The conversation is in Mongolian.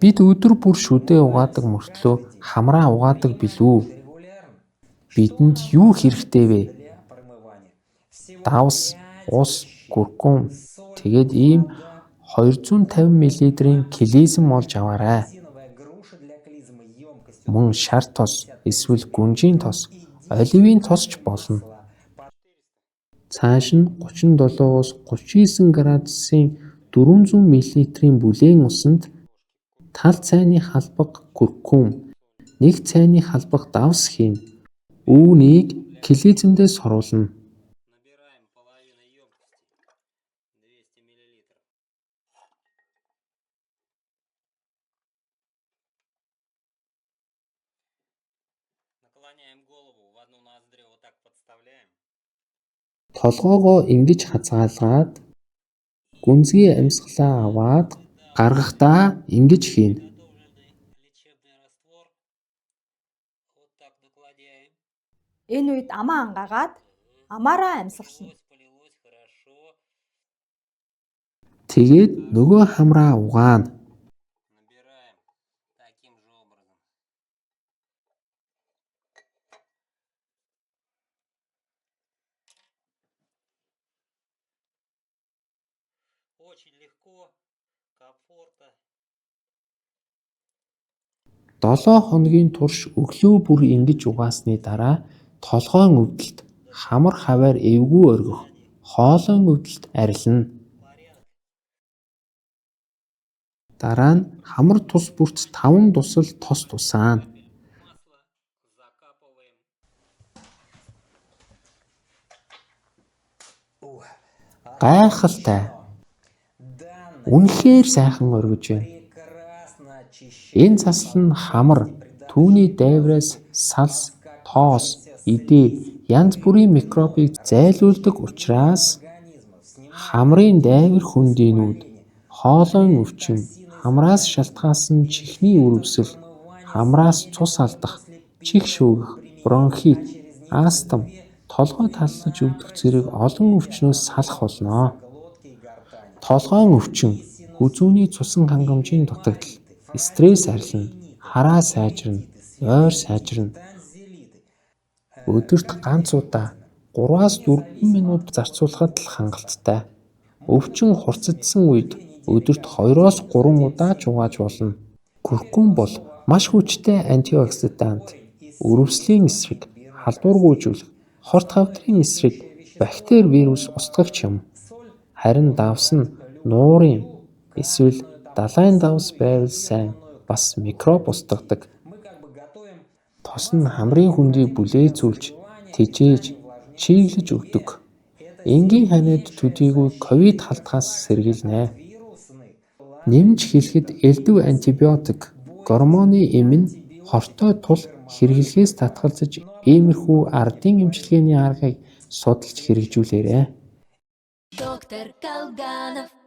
Бид өдөр бүр шүдээ угаадаг мөртлөө хамраа угаадаг билүү? Бидэнд юу хэрэгтэй вэ? Давс, ус, куркум. Тэгээд ийм 250 мл-ийн клизм олж аваарай. Мөн шар тос эсвэл гүнжийн тос, оливын тос ч болно. Цааш нь 37-оос 39 градусын 400 мл-ийн бүлээн усанд тал цайны халбаг куркум, 1 цайны халбаг давс хийнэ. Үүнийг клизмдээс оруулна. Толгоогоо ингэж хазгаалгаад гүнзгий амьсгалаа аваад гаргахдаа ингэж хийнэ. Энэ үед амаа ангаагаад амаараа амьсгална. Тэгээд нөгөө хамраа угаана. Долоо хоногийн турш өглөө бүр ингэж угаасны дараа толгойн өвдөлт хамар хаваар эвгүй оргих, хоолойн өвдөлт арилна. Дараа нь хамар тус бүрт 5 дусал тос тусаана. Гайхалтай. Үнэхээр сайхан оргиж байна. Энэ засал нь хамар, түүний дайвраас салс, тоос, идээ, янз бүрийн микробыг зайлуулдаг учраас хамрын дайвар хөндийнүүд, хоолойн өвчин, хамраас шалтгаалсан чихний үрвсэл, хамраас цус алдах, чих шүүгэх, бронхит, астм, толгой таллаж өвдөх зэрэг олон өвчнөөс салах болно. Толгойн өвчин, хүзүүний цусан хангамжийн дутагдал, стресс арилна, хараа сайжирна, ойр сайжирна. Өдөрт ганц удаа 3-аас 4 минут зарцуулахад л хангалттай. Өвчин хурцдсан үед өдөрт 2-оос 3 удаа ч угааж болно. Куркум бол маш хүчтэй антиоксидант. Үрвслийн эсрэг, халдвар гүйжүүлэх, хорт хавдрын эсрэг бактери, вирус устгагч юм. Харин давс нь нуурын эсвэл далайн давс байвал сайн бас микроб устгадаг. Тос нь хамрын хөндийг бүлээцүүлж, тэжээж, чийглэж өгдөг. Энгийн ханиад төдийгүй ковид халтгаас сэргийлнэ. Нэмж хэлэхэд элдв антибиотик, гормоны эмэн, хортой тул хэрэглэхээс татгалзаж иймэрхүү ардын эмчилгээний аргыг судалж хэрэгжүүлээрэй. Доктор Колганов.